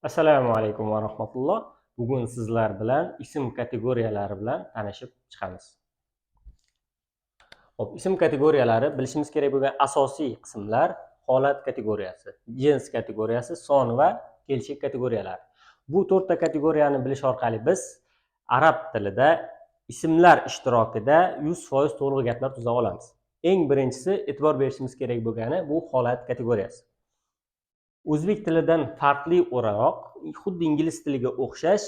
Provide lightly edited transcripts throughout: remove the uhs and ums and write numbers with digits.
Assalomu alaykum va rahmatulloh. Bugun sizlar bilan ism kategoriyalari bilan tanishib chiqamiz. Xo'p, ism kategoriyalari bilishimiz kerak bo'lgan asosiy qismlar holat kategoriyasi, jins kategoriyasi, son va kelishik kategoriyalari. Bu to'rtta kategoriyani bilish orqali biz arab tilida ismlar ishtirokida 100% to'liq gaplar tuza olamiz. Eng birinchisi e'tibor berishimiz kerak bo'lgani bu holat kategoriyasi. O'zbek tilidan farqli o'laroq, xuddi ingliz tiliga o'xshash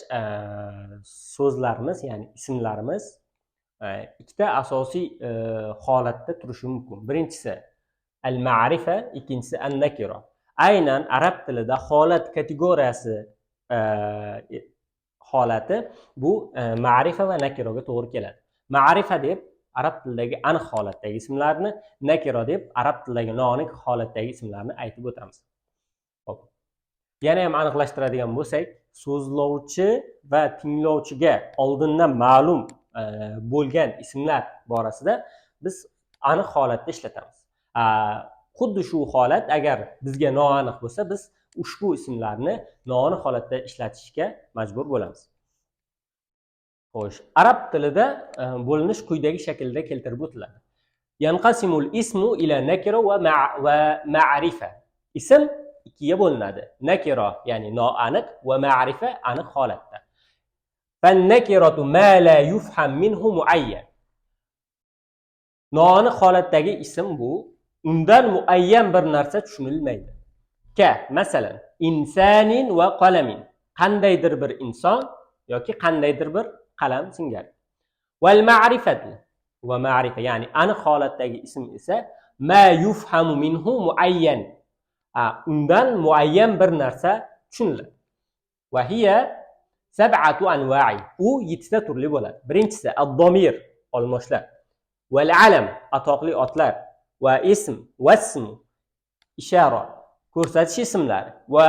so'zlarimiz, ya'ni ismlarimiz ikkita asosiy holatda turishi mumkin. Birinchisi al-ma'rifa, ikkinchisi an-nakira. Aynan arab tilida holat kategoriyasi holati bu ma'rifa va nakiraga to'g'ri keladi. Ma'rifa deb arab tilidagi aniq holatdagi ismlarni, nakira deb arab tilidagi noaniq holatdagi ismlarni aytib o'tamiz. Yana ham aniqlashtiradigan bo'lsak, so'zlovchi va tinglovchiga oldindan ma'lum bo'lgan ismlar borasida biz aniq holatda ishlatamiz. Xuddi shu holat agar bizga noaniq bo'lsa, biz ushbu ismlarni noaniq holatda ishlatishga majbur bo'lamiz. Xo'sh, arab tilida bo'linish quyidagi shaklda keltirib o'tiladi. Yanqasimul ismu ila nakira va ma'rifa. Ism ikkiga bo'linadi. Nakira ya'ni noaniq va ma'rifa aniq holatda. Fan-nakiratu ma la yufham minhu muayyan. Noaniq holatdagi ism bu undan muayyan bir narsa tushunilmaydi. Masalan, insanin va qalamin. Qandaydir bir inson yoki qandaydir bir qalam singari. Wal ma'rifatu va ma'rifa ya'ni aniq holatdagi ism esa ma yufhamu minhu muayyan. Undan muayyan bir narsa tushuniladi. Va hiya sab'atu anwa'i. U 7 ta turli bo'ladi. Birinchisi ad-domir, olmoshlar. Val alam, atoqli otlar. Va ism, vasm, ishora, ko'rsatish ismlari. Va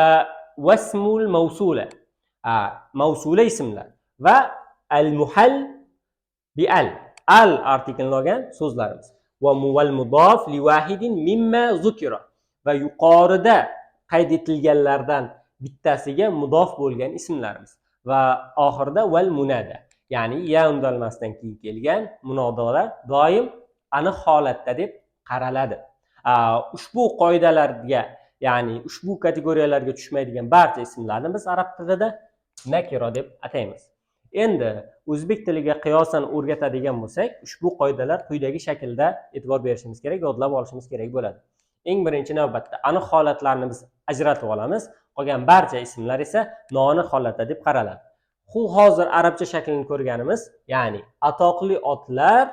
vasmul mavsula, mavsula ismlar. Va al-muhall bi al artiklni olgan so'zlarimiz. Va muval mudof li wahidin mimma zukira. Va yuqorida qayd etilganlardan bittasiga mudof bo'lgan ismlarimiz. Va oxirida val munada, ya'ni ya undalmasdan keyin kelgan munodolar doim aniq holatda deb qaraladi. Ushbu qoidalarga, ya'ni ushbu kategoriyalarga tushmaydigan barcha ismlarni biz arab tilida nakira deb ataymiz. Endi o'zbek tiliga qiyosan o'rgatadigan bo'lsak, ushbu qoidalar quyidagi shaklda e'tibor berishimiz kerak, yodlab olishimiz kerak bo'ladi. Eng birinchi navbatda aniq holatlarni biz ajratib olamiz. Qolgan barcha ismlar esa noaniq holatda deb qaraladi. Hozir arabcha shaklini ko'rganimiz, ya'ni atoqli otlar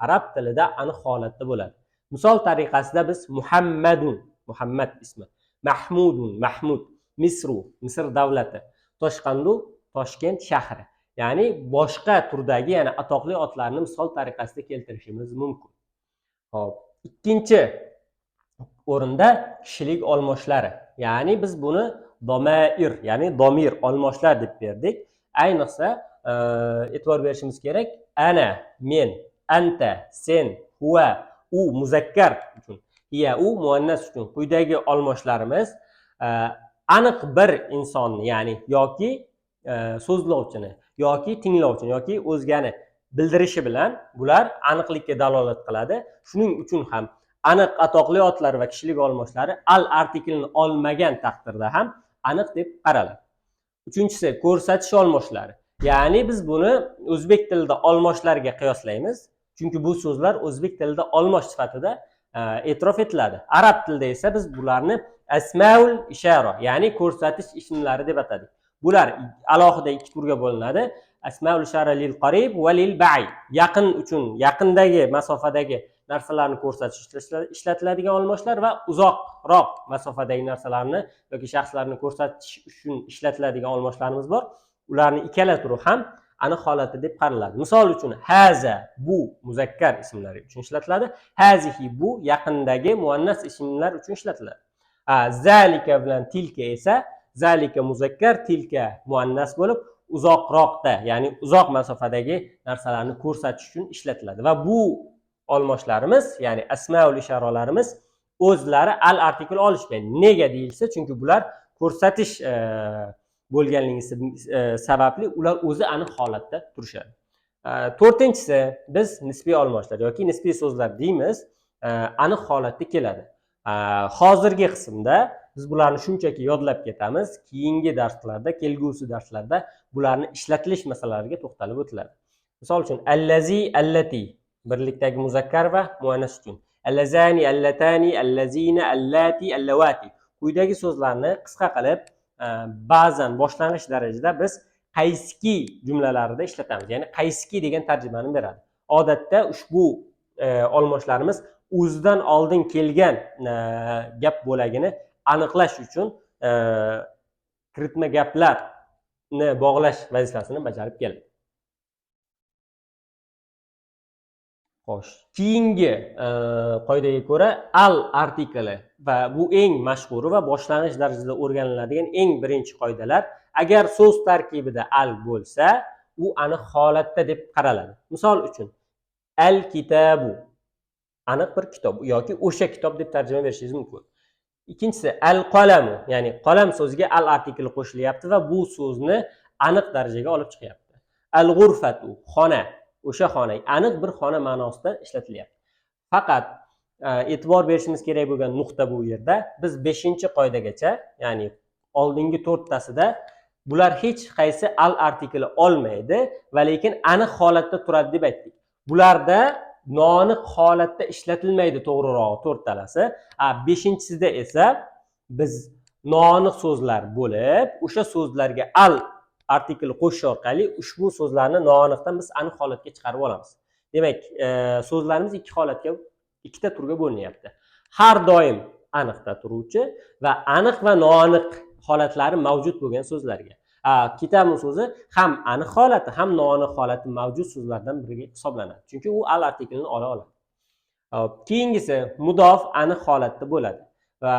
arab tilida aniq holatda bo'ladi. Misol tariqasida biz Muhammadun, Muhammad ismi, Mahmudun, Mahmud, Misru, Misr davlati, Toshqandu, Toshkent shahri. Ya'ni boshqa turdagi, ya'ni atoqli otlarni misol tariqasida keltirishimiz mumkin. Xo'p, ikkinchi o'rinda kishilik olmoshlari. Ya'ni biz buni domair, ya'ni domir, olmoshlar deb berdik. Ayniqsa e'tibor berishimiz kerak. Ana, men, anta, sen, huwa, u muzakkar uchun, hiya, u muannas uchun. Quyidagi olmoshlarimiz aniq bir insonni, ya'ni yoki so'zlovchini, yoki tinglovchini, yoki o'zgani bildirishi bilan bular aniqlikka dalolat qiladi. Shuning uchun ham aniq atoqli otlar va kishilik olmoshlari al artiklni olmagan taqdirda ham aniq deb qaraladi. Uchinchisi ko'rsatish olmoshlari. Ya'ni biz buni o'zbek tilida olmoshlarga qiyoslaymiz. Chunki bu so'zlar o'zbek tilida olmosh sifatida e'tirof etiladi. Arab tilida esa biz bularni asmaul ishara, ya'ni ko'rsatish ismlari deb atadik. Bular alohida ikki turga bo'linadi. Asmaul ishara lil qarib va lil ba'id. Yaqin uchun, yaqindagi masofadagi narsalarni ko'rsatish ishlatiladigan olmoshlar va uzoqroq masofadagi narsalarni yoki shaxslarni ko'rsatish uchun ishlatiladigan olmoshlarimiz bor. Ularning ikkala turi ham aniq holatda deb qaraladi. Misol uchun haza, bu muzakkar ismlar uchun ishlatiladi. Hazihi, bu yaqindagi muannas ismlar uchun ishlatiladi. Zalika bilan tilka esa zalika muzakkar, tilka muannas bo'lib uzoqroqda, ya'ni uzoq masofadagi narsalarni ko'rsatish uchun ishlatiladi. Va bu olmoshlarimiz, ya'ni asmaul ishoralarimiz o'zlari al artikl olishmaydi. Nega deyilsa, chunki bular ko'rsatish bo'lganligi sababli ular o'zi aniq holatda turishadi. To'rtinchisi, biz nisbiy olmoshlar yoki nisbiy so'zlar deymiz, aniq holatda keladi. Hozirgi qismda biz bularni shunchaki yodlab ketamiz, keyingi darslarda, kelgusi darslarda bularni ishlatilish masalalariga to'xtalib o'tiladi. Misol uchun allazi, allati birlikdagi muzakkar va muannas uchun. Allazani, allatani, allazina, allati, allavati. Quyidagi so'zlarni qisqa qilib ba'zan boshlang'ich darajada biz qaysiki jumlalarida ishlatamiz. Ya'ni qaysiki degan tarjimani beradi. Odatda ushbu olmoshlarimiz o'zidan oldin kelgan gap bo'lagini aniqlash uchun kiritma gaplarni bog'lash vazifasini bajarib keladi. Xo'sh, keyingi qoidaga ko'ra al artikli va bu eng mashhuri va boshlang'ich darajada o'rganiladigan eng birinchi qoidalar. Agar so'z tarkibida al bo'lsa, u aniq holatda deb qaraladi. Misol uchun, al kitabu aniq bir kitob yoki o'sha kitob deb tarjima berishingiz mumkin. Ikkinchisi al qalamu, ya'ni qalam so'ziga al artikli qo'shilyapti va bu so'zni aniq darajaga olib chiqyapti. Al g'urfatu, xona, o'sha xona aniq bir xona ma'nosida ishlatilyapti. Faqat e'tibor berishimiz kerak bo'lgan nuqta bu yerda biz 5-qoidagacha, ya'ni oldingi 4tasida bular hech qaysi al artikli olmaydi va lekin aniq holatda turadi deb aytdik. Bularda noaniq holatda ishlatilmaydi, to'g'rirog'i 4talasi. 5-sida esa biz noaniq so'zlar bo'lib, o'sha so'zlarga al artikli qo'shish orqali ushbu so'zlarni noaniqdan biz aniq holatga chiqarib olamiz. Demak, so'zlarimiz ikki holatga, ikkita turga bo'linyapti. Har doim aniqda turuvchi va aniq va noaniq holatlari mavjud bo'lgan so'zlarga. Kitabu so'zi ham aniq holati, ham noaniq holati mavjud so'zlardan biriga hisoblanadi. Chunki u al artiklini ola oladi. Keyingisi mudof aniq holatda bo'ladi. Va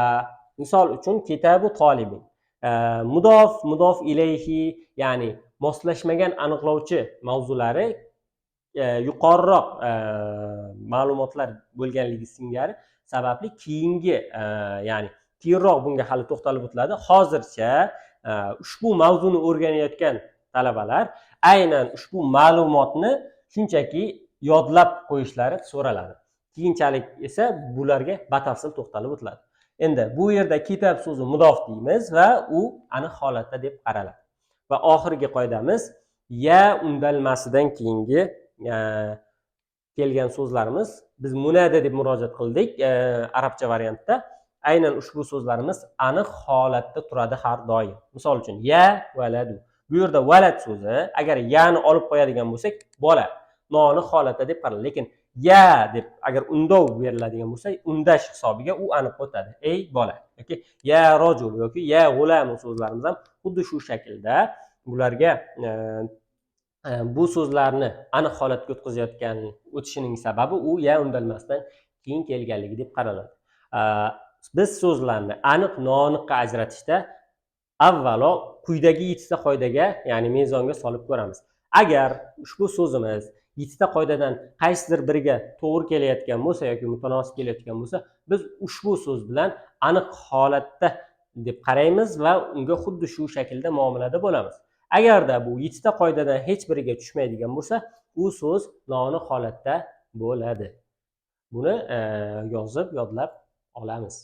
misol uchun kitabu tolibin. Mudof ilayhi, ya'ni moslashmagan aniqlovchi mavzulari yuqoriroq ma'lumotlar bo'lganligi singari sababli keyingi, ya'ni keyinroq bunga hali to'xtalib o'tiladi. Hozircha ushbu mavzuni o'rganayotgan talabalar aynan ushbu ma'lumotni shunchaki yodlab qo'yishlari so'raladi. Keyinchalik esa bularga batafsil to'xtalib o'tiladi. Endi bu yerda kitob so'zi mudof deymiz va u aniq holatda deb qaraladi. Va oxirgi qoidamiz ya undalmasidan keyingi kelgan so'zlarimiz biz munada deb murojaat qildik arabcha variantda. Aynan ushbu so'zlarimiz aniq holatda turadi har doim. Misol uchun ya valadu. Bu yerda valad so'zi agar yani olib qo'yadigan bo'lsak, bola noaniq holatda deb qaraladi. Lekin ya deb agar undov beriladigan bo'lsa, undash hisobiga u aniq o'tadi. Ey bola yoki ya rojul yoki ya g'ulam so'zlarimiz ham xuddi shu shaklda bularga bu so'zlarni aniq holatga o'tkazayotgan o'tishining sababi u ya undalmasdan keyin kelganligi deb qaraladi. Biz so'zlarni aniq noaniqqa ajratishda avvalo quyidagi 7 qoidaga, ya'ni mezonga solib ko'ramiz. Agar ushbu so'zimiz 7 qoidadan qaysidir biriga to'g'ri kelayotgan bo'lsa yoki mutanosib kelayotgan bo'lsa, biz ushbu so'z bilan aniq holatda deb qaraymiz va unga xuddi shu shaklda muomalada bo'lamiz. Agarda bu 7 qoidadan hech biriga tushmaydigan bo'lsa, u so'z noaniq holatda bo'ladi. Buni yozib, yodlab olamiz.